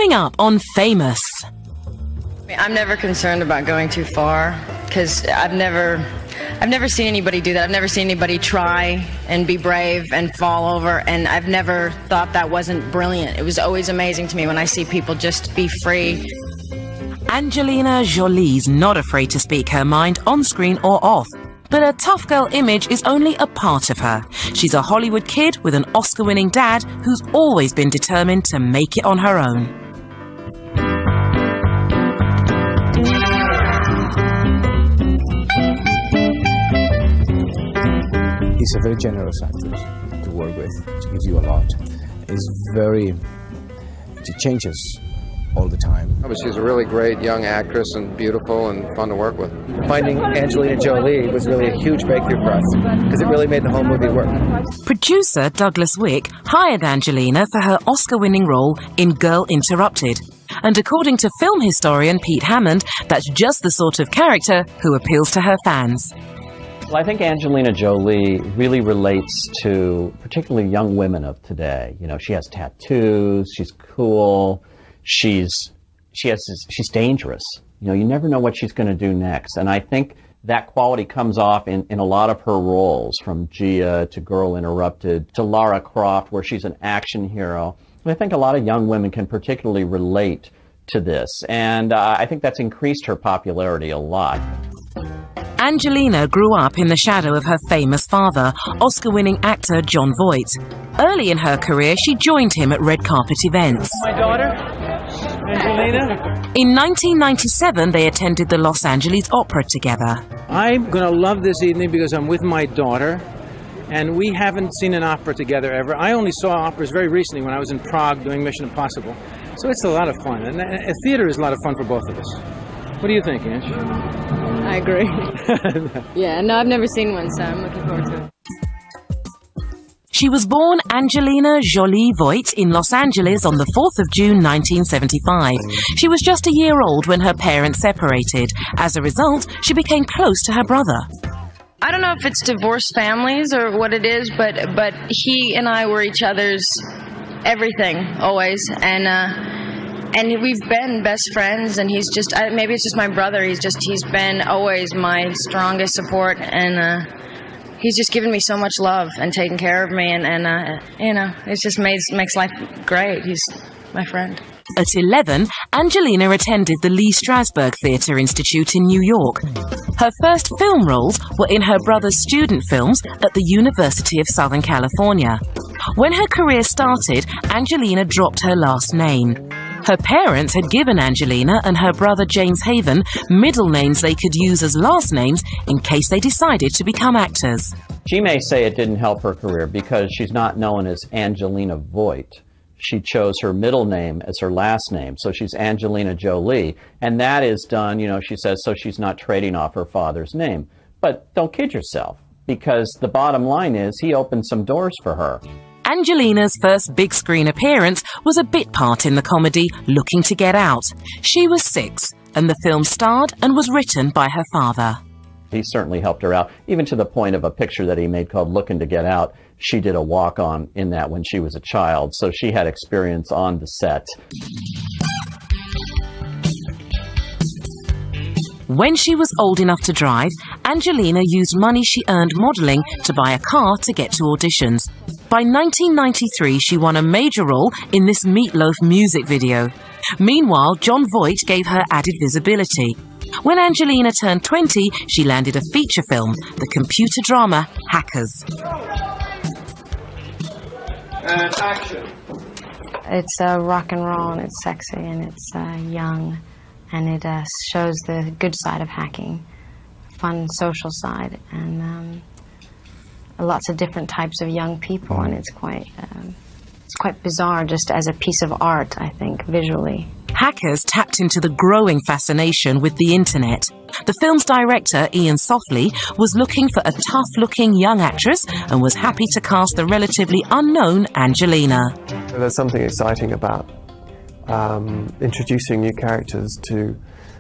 Coming up on Famous. I'm never concerned about going too far because I've never seen anybody do that. I've never seen anybody try and be brave and fall over, and I've never thought that wasn't brilliant. It was always amazing to me when I see people just be free. Angelina Jolie's not afraid to speak her mind on screen or off. But her tough girl image is only a part of her. She's a Hollywood kid with an Oscar-winning dad who's always been determined to make it on her own. He's a very generous actor to work with. He gives you a lot. She changes all the time. She's a really great young actress and beautiful and fun to work with. Finding Angelina Jolie was really a huge breakthrough for us because it really made the whole movie work. Producer Douglas Wick hired Angelina for her Oscar-winning role in Girl Interrupted. And according to film historian Pete Hammond, that's just the sort of character who appeals to her fans. Well, I think Angelina Jolie really relates to particularly young women of today. You know, she has tattoos, she's cool, she's dangerous. You know, you never know what she's going to do next. And I think that quality comes off in a lot of her roles, from Gia to Girl Interrupted to Lara Croft, where she's an action hero. And I think a lot of young women can particularly relate to this. And I think that's increased her popularity a lot. Angelina grew up in the shadow of her famous father, Oscar-winning actor Jon Voight. Early in her career, she joined him at red carpet events. My daughter, Angelina. In 1997, they attended the Los Angeles Opera together. I'm going to love this evening because I'm with my daughter, and we haven't seen an opera together ever. I only saw operas very recently when I was in Prague doing Mission Impossible. So it's a lot of fun, and a theater is a lot of fun for both of us. What do you think, Ange? I agree. Yeah, no, I've never seen one, so I'm looking forward to it. She was born Angelina Jolie Voight in Los Angeles on the 4th of June 1975. She was just a year old when her parents separated. As a result, she became close to her brother. I don't know if it's divorced families or what it is, but he and I were each other's everything, always, and we've been best friends, and he's just, maybe it's just my brother, he's been always my strongest support, and he's just given me so much love and taken care of me, and you know, it just makes life great. He's my friend. At 11, Angelina attended the Lee Strasberg Theatre Institute in New York. Her first film roles were in her brother's student films at the University of Southern California. When her career started, Angelina dropped her last name. Her parents had given Angelina and her brother James Haven middle names they could use as last names in case they decided to become actors. She may say it didn't help her career because she's not known as Angelina Voight. She chose her middle name as her last name, so she's Angelina Jolie. And that is done, you know, she says, so she's not trading off her father's name. But don't kid yourself, because the bottom line is he opened some doors for her. Angelina's first big screen appearance was a bit part in the comedy Looking to Get Out. She was 6, and the film starred and was written by her father. He certainly helped her out, even to the point of a picture that he made called Looking to Get Out. She did a walk-on in that when she was a child, so she had experience on the set. When she was old enough to drive, Angelina used money she earned modelling to buy a car to get to auditions. By 1993, she won a major role in this Meatloaf music video. Meanwhile, Jon Voight gave her added visibility. When Angelina turned 20, she landed a feature film, the computer drama Hackers. And action. It's rock and roll, and it's sexy, and it's young, and it shows the good side of hacking, fun social side, and lots of different types of young people, and it's quite bizarre just as a piece of art, I think, visually. Hackers tapped into the growing fascination with the internet. The film's director, Ian Softly, was looking for a tough-looking young actress and was happy to cast the relatively unknown Angelina. There's something exciting about introducing new characters to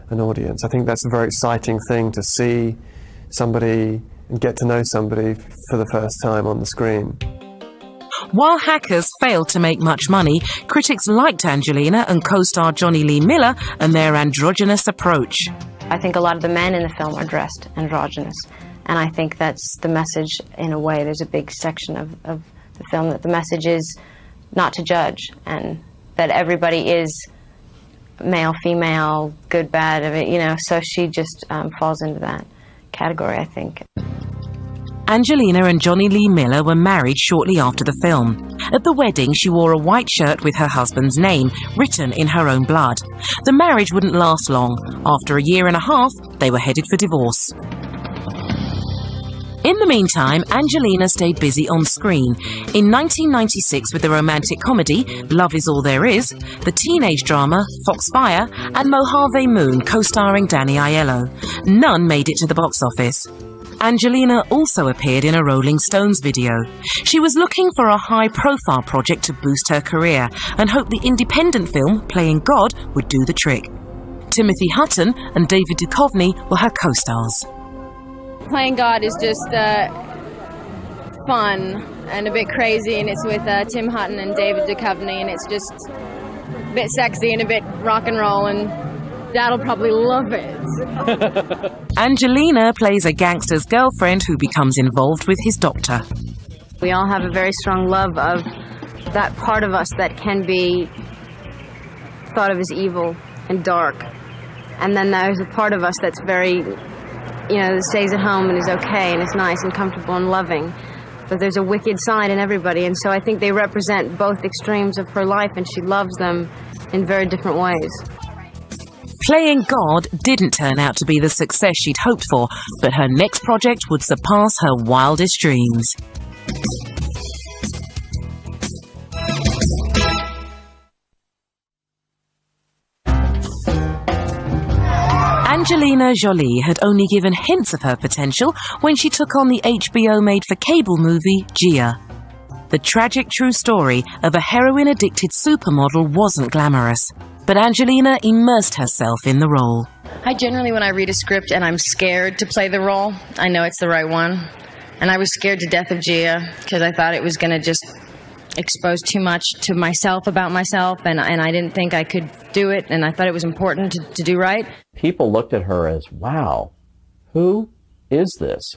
an audience. I think that's a very exciting thing, to see somebody and get to know somebody for the first time on the screen. While Hackers failed to make much money, critics liked Angelina and co-star Johnny Lee Miller and their androgynous approach. I think a lot of the men in the film are dressed androgynous, and I think that's the message in a way. There's a big section of the film that the message is not to judge, and that everybody is male, female, good, bad, so she just falls into that category, I think. Angelina and Johnny Lee Miller were married shortly after the film. At the wedding, she wore a white shirt with her husband's name written in her own blood. The marriage wouldn't last long. After a year and a half, they were headed for divorce. In the meantime, Angelina stayed busy on screen. In 1996 with the romantic comedy Love Is All There Is, the teenage drama Foxfire, and Mojave Moon co-starring Danny Aiello. None made it to the box office. Angelina also appeared in a Rolling Stones video. She was looking for a high-profile project to boost her career and hoped the independent film Playing God would do the trick. Timothy Hutton and David Duchovny were her co-stars. Playing God is just fun and a bit crazy, and it's with Tim Hutton and David Duchovny, and it's just a bit sexy and a bit rock and roll, and Dad'll probably love it. Angelina plays a gangster's girlfriend who becomes involved with his doctor. We all have a very strong love of that part of us that can be thought of as evil and dark. And then there's a part of us that's very, that stays at home and is okay and is nice and comfortable and loving. But there's a wicked side in everybody, and so I think they represent both extremes of her life, and she loves them in very different ways. Playing God didn't turn out to be the success she'd hoped for, but her next project would surpass her wildest dreams. Angelina Jolie had only given hints of her potential when she took on the HBO made-for-cable movie Gia. The tragic true story of a heroin-addicted supermodel wasn't glamorous, but Angelina immersed herself in the role. I generally, when I read a script and I'm scared to play the role, I know it's the right one. And I was scared to death of Gia because I thought it was going to just expose too much to myself about myself, and I didn't think I could do it, and I thought it was important to do right. People looked at her as, wow, who is this?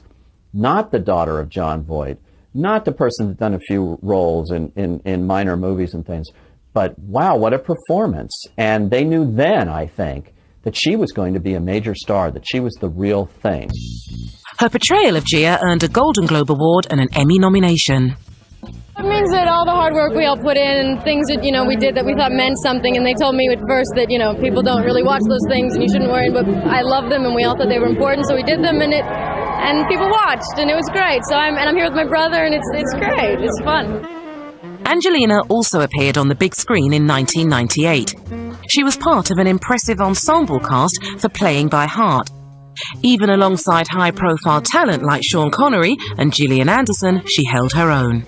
Not the daughter of John Voight, not the person that's done a few roles in minor movies and things, but wow, what a performance. And they knew then, I think, that she was going to be a major star, that she was the real thing. Her portrayal of Gia earned a Golden Globe Award and an Emmy nomination. It means that all the hard work we all put in and things that, we did that we thought meant something, and they told me at first that, people don't really watch those things and you shouldn't worry, but I loved them and we all thought they were important, so we did them, and people watched, and it was great. So I'm here with my brother, and it's great. It's fun. Angelina also appeared on the big screen in 1998. She was part of an impressive ensemble cast for Playing by Heart. Even alongside high-profile talent like Sean Connery and Gillian Anderson, she held her own.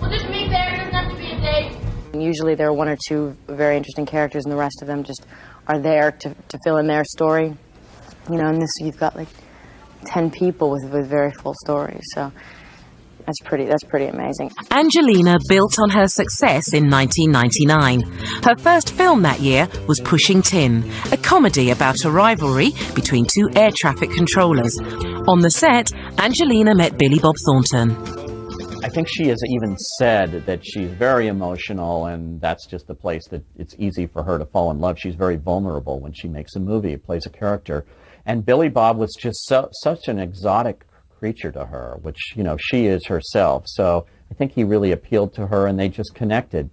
We'll just meet there. It doesn't have to be a date. Usually there are one or two very interesting characters, and the rest of them just are there to fill in their story. In this you've got like 10 people with very full stories, so that's pretty amazing. Angelina built on her success in 1999. Her first film that year was Pushing Tin, a comedy about a rivalry between two air traffic controllers. On the set, Angelina met Billy Bob Thornton. I think she has even said that she's very emotional, and that's just the place that it's easy for her to fall in love. She's very vulnerable when she makes a movie, plays a character. And Billy Bob was just such an exotic creature to her, which, she is herself. So I think he really appealed to her, and they just connected.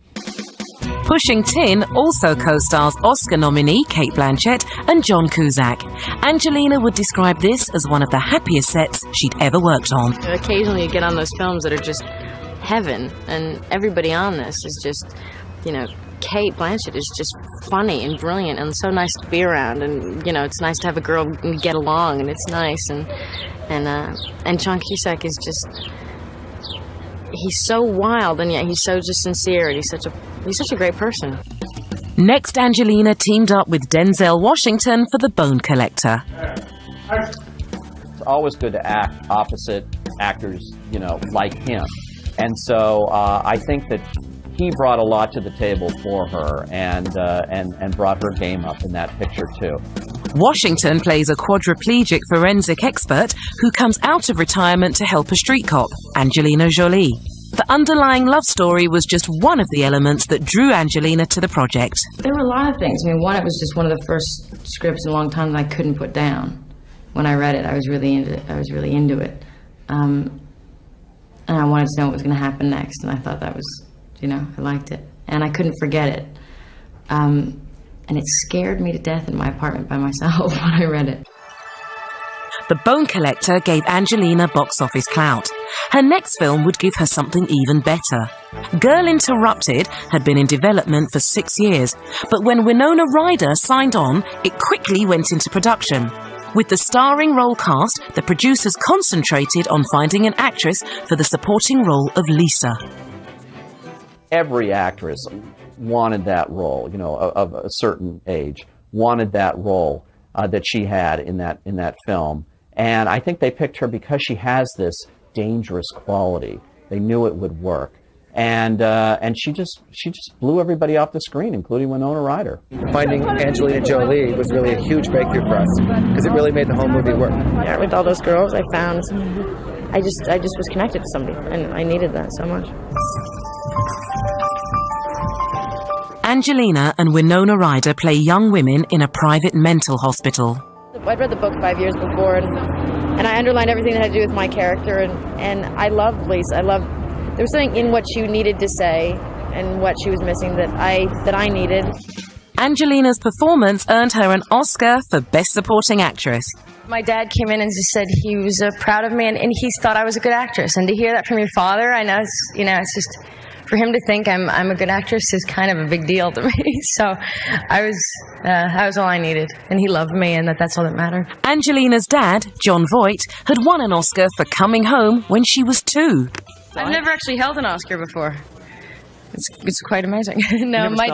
Pushing Tin also co-stars Oscar nominee Cate Blanchett and John Cusack. Angelina would describe this as one of the happiest sets she'd ever worked on. Occasionally you get on those films that are just heaven, and everybody on this is just, Cate Blanchett is just funny and brilliant and so nice to be around, and it's nice to have a girl get along, and it's nice, and John Cusack is just, he's so wild, and yet he's so just sincere, and he's such a great person. Next, Angelina teamed up with Denzel Washington for The Bone Collector. It's always good to act opposite actors, like him. And so I think that he brought a lot to the table for her and brought her game up in that picture too. Washington plays a quadriplegic forensic expert who comes out of retirement to help a street cop, Angelina Jolie. The underlying love story was just one of the elements that drew Angelina to the project. There were a lot of things. I mean, one, it was just one of the first scripts in a long time that I couldn't put down. When I read it, I was really into it. And I wanted to know what was going to happen next, and I thought that was, I liked it. And I couldn't forget it. And it scared me to death in my apartment by myself when I read it. The Bone Collector gave Angelina box office clout. Her next film would give her something even better. Girl Interrupted had been in development for 6 years, but when Winona Ryder signed on, it quickly went into production. With the starring role cast, the producers concentrated on finding an actress for the supporting role of Lisa. Every actress wanted that role, of a certain age, wanted that role that she had in that film. And I think they picked her because she has this dangerous quality. They knew it would work. And she just blew everybody off the screen, including Winona Ryder. Finding Angelina Jolie was really a huge breakthrough for us because it really made the whole movie work. Yeah, with all those girls I found, I just was connected to somebody, and I needed that so much. Angelina and Winona Ryder play young women in a private mental hospital. I'd read the book 5 years before, and I underlined everything that had to do with my character, and I loved Lisa. There was something in what she needed to say and what she was missing that I needed. Angelina's performance earned her an Oscar for Best Supporting Actress. My dad came in and just said he was proud of me, and he thought I was a good actress. And to hear that from your father, I know it's just, for him to think I'm a good actress is kind of a big deal to me. So I was all I needed, and he loved me, and that's all that mattered. Angelina's dad, John Voight, had won an Oscar for Coming Home when she was 2. I've never actually held an Oscar before. It's quite amazing. No, my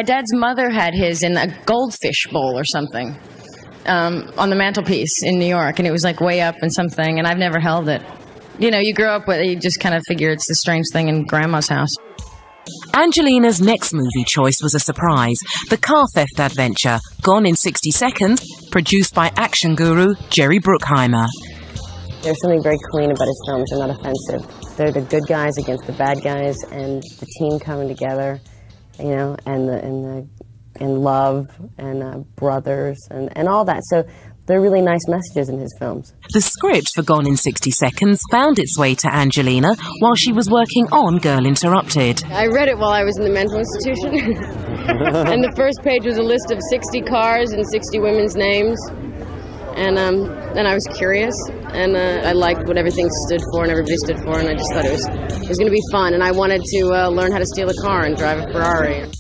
dad's mother had his in a goldfish bowl or something on the mantelpiece in New York, and it was like way up in something, and I've never held it. You grow up with it, you just kind of figure it's the strange thing in Grandma's house. Angelina's next movie choice was a surprise. The car theft adventure, Gone in 60 Seconds, produced by action guru Jerry Bruckheimer. There's something very clean about his films. They're not offensive. They're the good guys against the bad guys, and the team coming together, and love and brothers and all that. So they're really nice messages in his films. The script for Gone in 60 Seconds found its way to Angelina while she was working on Girl Interrupted. I read it while I was in the mental institution, and the first page was a list of 60 cars and 60 women's names. And I was curious, and I liked what everything stood for and everybody stood for, and I just thought it was going to be fun, and I wanted to learn how to steal a car and drive a Ferrari.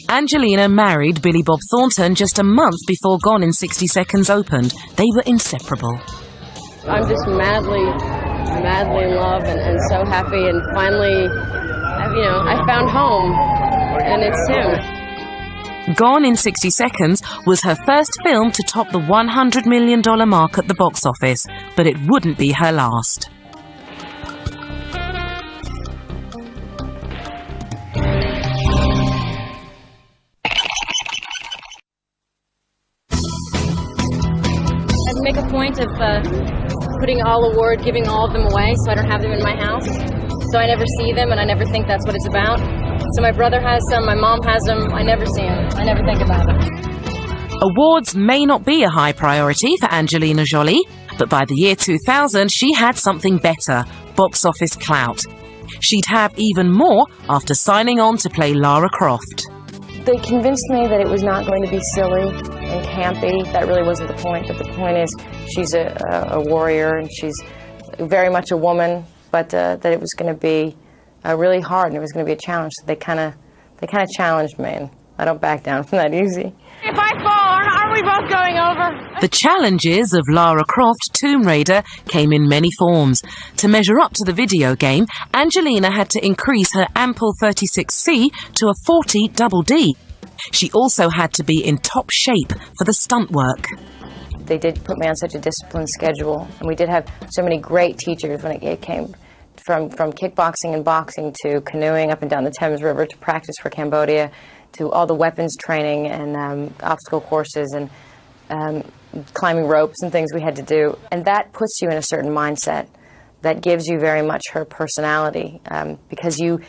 Angelina married Billy Bob Thornton just a month before Gone in 60 Seconds opened. They were inseparable. I'm just madly in love and so happy, and finally, I found home, and it's him. Gone in 60 Seconds was her first film to top the $100 million mark at the box office, but it wouldn't be her last. I make a point of putting all awards, giving all of them away, so I don't have them in my house. So I never see them, and I never think that's what it's about. So my brother has some, my mom has them, I never see them, I never think about them. Awards may not be a high priority for Angelina Jolie, but by the year 2000 she had something better, box office clout. She'd have even more after signing on to play Lara Croft. They convinced me that it was not going to be silly and campy. That really wasn't the point, but the point is she's a warrior, and she's very much a woman, but that it was going to be really hard, and it was going to be a challenge. So they kind of challenged me, and I don't back down from that easy. If I fall, aren't we both going over? The challenges of Lara Croft Tomb Raider came in many forms. To measure up to the video game, Angelina had to increase her ample 36C to a 40 double D. She also had to be in top shape for the stunt work. They did put me on such a disciplined schedule, and we did have so many great teachers when it came from kickboxing and boxing to canoeing up and down the Thames River to practice for Cambodia, to all the weapons training and obstacle courses and climbing ropes and things we had to do. And that puts you in a certain mindset that gives you very much her personality, because you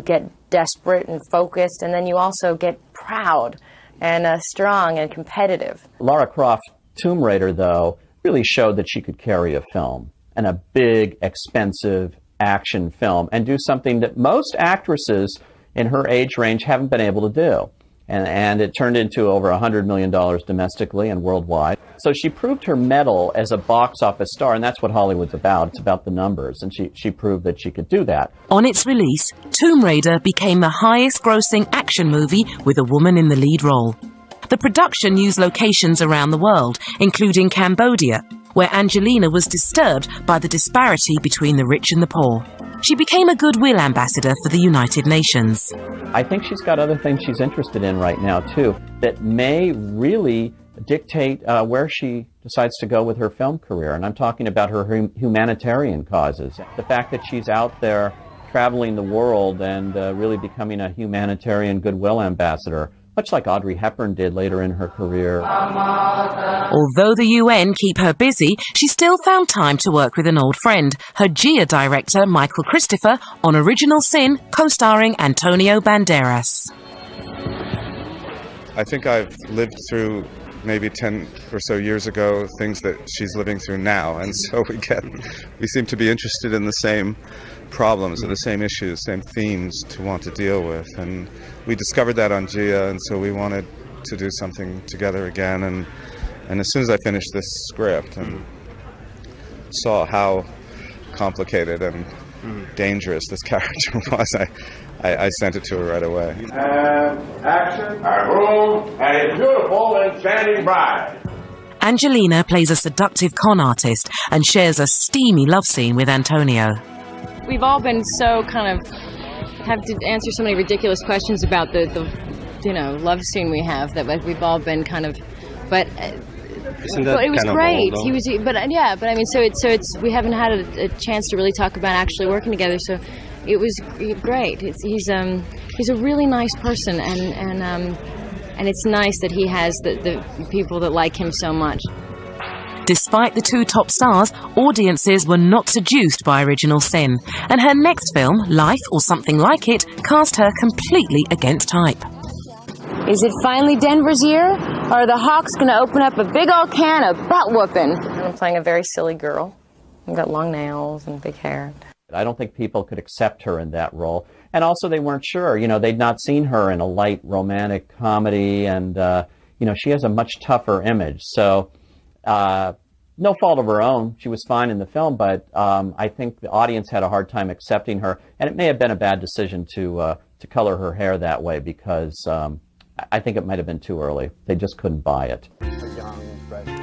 get desperate and focused, and then you also get proud and strong and competitive. Lara Croft, Tomb Raider, though, really showed that she could carry a film, and a big, expensive action film, and do something that most actresses in her age range haven't been able to do. And it turned into over $100 million domestically and worldwide. So she proved her mettle as a box office star, and that's what Hollywood's about. It's about the numbers, and she proved that she could do that. On its release, Tomb Raider became the highest-grossing action movie with a woman in the lead role. The production used locations around the world, including Cambodia, where Angelina was disturbed by the disparity between the rich and the poor. She became a goodwill ambassador for the United Nations. I think she's got other things she's interested in right now, too, that may really dictate where she decides to go with her film career. And I'm talking about her humanitarian causes. The fact that she's out there traveling the world and really becoming a humanitarian goodwill ambassador, much like Audrey Hepburn did later in her career. Although the UN keep her busy, she still found time to work with an old friend, her GIA director, Michael Christopher, on Original Sin, co-starring Antonio Banderas. I think I've lived through maybe 10 or so years ago things that she's living through now, and so we seem to be interested in the same problems and the same issues, same themes to want to deal with, and we discovered that on GIA, and so we wanted to do something together again. And as soon as I finished this script and saw how complicated and dangerous this character was, I sent it to her right away. And action, a room, and a beautiful enchanting bride. Angelina plays a seductive con artist and shares a steamy love scene with Antonio. We've all been so kind of have to answer so many ridiculous questions about the love scene we have that we've all been kind of, but it was great. He was, but I mean, so it's we haven't had a chance to really talk about actually working together. So it was great. He's a really nice person, and it's nice that he has the people that like him so much. Despite the two top stars, audiences were not seduced by Original Sin, and her next film, Life or Something Like It, cast her completely against type. Is it finally Denver's year? Or are the Hawks going to open up a big old can of butt whooping? I'm playing a very silly girl. I've got long nails and big hair. I don't think people could accept her in that role. And also they weren't sure. They'd not seen her in a light romantic comedy, and, she has a much tougher image. So, no fault of her own. She was fine in the film, but I think the audience had a hard time accepting her. And it may have been a bad decision to color her hair that way, because I think it might have been too early. They just couldn't buy it.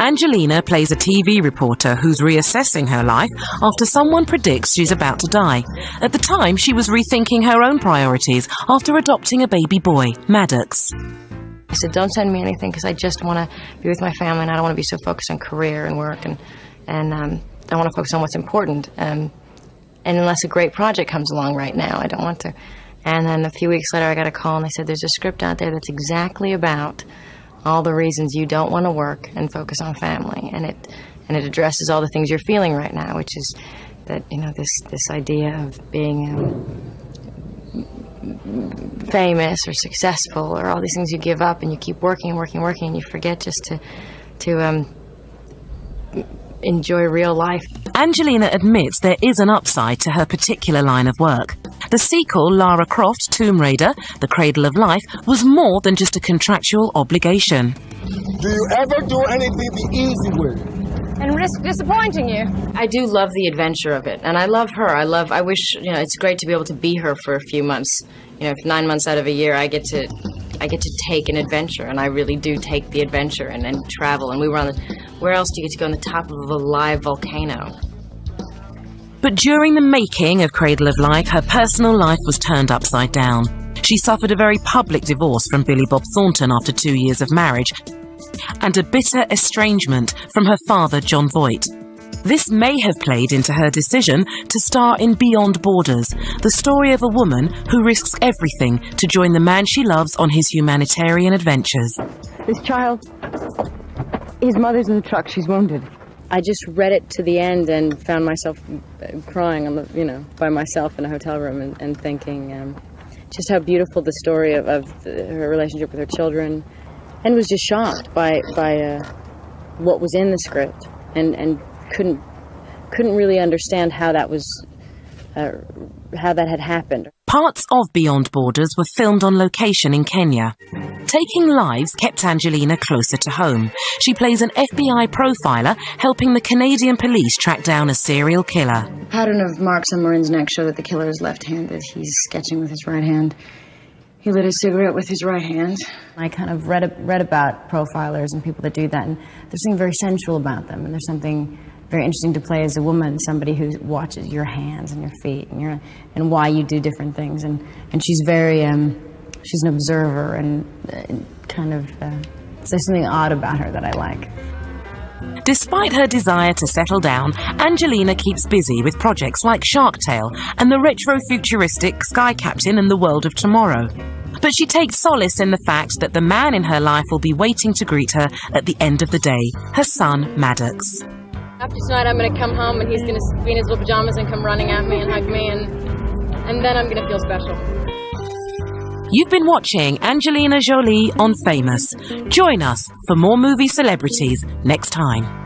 Angelina plays a TV reporter who's reassessing her life after someone predicts she's about to die. At the time, she was rethinking her own priorities after adopting a baby boy, Maddox. I said, don't send me anything, because I just want to be with my family, and I don't want to be so focused on career and work, and I want to focus on what's important. And unless a great project comes along right now, I don't want to. And then a few weeks later, I got a call, and they said, there's a script out there that's exactly about all the reasons you don't want to work and focus on family, and it addresses all the things you're feeling right now, which is that this idea of being famous or successful, or all these things you give up, and you keep working and working, and you forget just to enjoy real life. Angelina admits there is an upside to her particular line of work. The sequel, Lara Croft, Tomb Raider, The Cradle of Life, was more than just a contractual obligation. Do you ever do anything the easy way? And risk disappointing you. I do love the adventure of it, and I love her. I wish, it's great to be able to be her for a few months. If 9 months out of a year I get to take an adventure, and I really do take the adventure and travel. And we were on where else do you get to go on the top of a live volcano? But during the making of Cradle of Life, her personal life was turned upside down. She suffered a very public divorce from Billy Bob Thornton after 2 years of marriage, and a bitter estrangement from her father, John Voight. This may have played into her decision to star in Beyond Borders, the story of a woman who risks everything to join the man she loves on his humanitarian adventures. This child, his mother's in the truck, she's wounded. I just read it to the end and found myself crying on the, by myself in a hotel room and thinking just how beautiful the story of her relationship with her children, and was just shocked by what was in the script and couldn't really understand how that was how that had happened. Parts of Beyond Borders were filmed on location in Kenya. Taking lives kept Angelina closer to home. She plays an FBI profiler helping the Canadian police track down a serial killer. The pattern of marks on Marin's neck show that the killer is left-handed. He's sketching with his right hand. He lit a cigarette with his right hand. I kind of read about profilers and people that do that, and there's something very sensual about them, and there's something very interesting to play as a woman, somebody who watches your hands and your feet and why you do different things. And she's very, she's an observer and kind of, there's something odd about her that I like. Despite her desire to settle down, Angelina keeps busy with projects like Shark Tale and the retro-futuristic Sky Captain and the World of Tomorrow. But she takes solace in the fact that the man in her life will be waiting to greet her at the end of the day, her son Maddox. After tonight, I'm going to come home and he's going to be in his little pajamas and come running at me and hug me, and then I'm going to feel special. You've been watching Angelina Jolie on Famous. Join us for more movie celebrities next time.